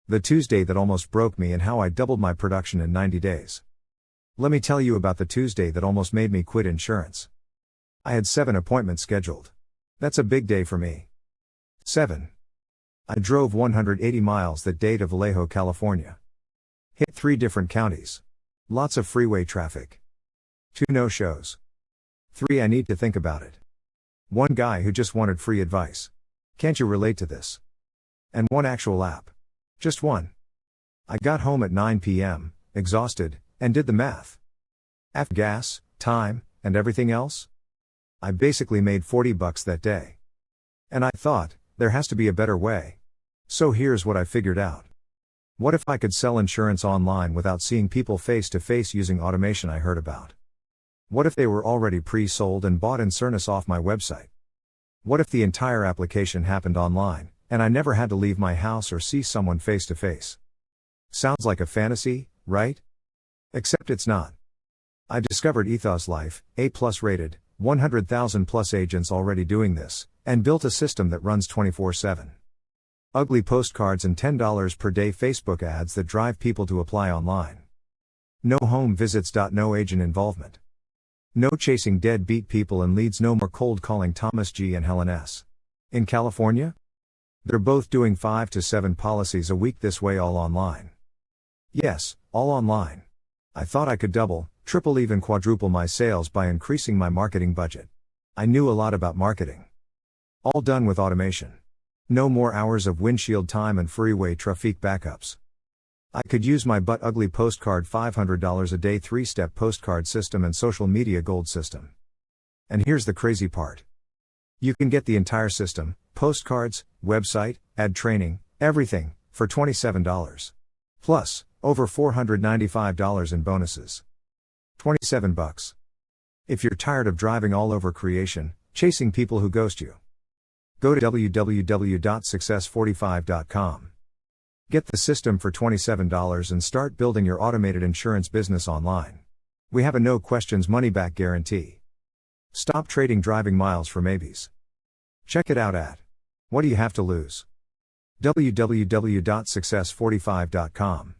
The Tuesday that almost broke me and how I doubled my production in 90 days. Let me tell you about the Tuesday that almost made me quit insurance. I had 7 appointments scheduled. That's a big day for me. 7. I drove 180 miles that day to Vallejo, California. Hit 3 different counties. Lots of freeway traffic. 2 no-shows. 3 I need to think about it. 1 guy who just wanted free advice. Can't you relate to this? And 1 actual app. Just 1. I got home at 9 p.m., exhausted, and did the math. After gas, time, and everything else? I basically made $40 that day. And I thought, there has to be a better way. So here's what I figured out. What if I could sell insurance online without seeing people face to face using automation I heard about? What if they were already pre-sold and bought insurance off my website? What if the entire application happened online, and I never had to leave my house or see someone face to face? Sounds like a fantasy, right? Except it's not. I discovered Ethos Life, A+ rated, 100,000 plus agents already doing this, and built a system that runs 24/7. Ugly postcards and $10 per day Facebook ads that drive people to apply online. No home visits. No agent involvement. No chasing deadbeat people and leads. No more cold calling Thomas G. and Helen S. In California? They're both doing 5 to 7 policies a week this way, all online. Yes, all online. I thought I could double, triple, even quadruple my sales by increasing my marketing budget. I knew a lot about marketing. All done with automation. No more hours of windshield time and freeway traffic backups. I could use my butt ugly postcard $500 a day 3-step postcard system and social media gold system. And here's the crazy part. You can get the entire system, postcards, website, ad training, everything, for $27. Plus, over $495 in bonuses. $27. If you're tired of driving all over creation, chasing people who ghost you, go to www.success45.com. Get the system for $27 and start building your automated insurance business online. We have a no questions money back guarantee. Stop trading driving miles for maybes. Check it out at what do you have to lose? www.success45.com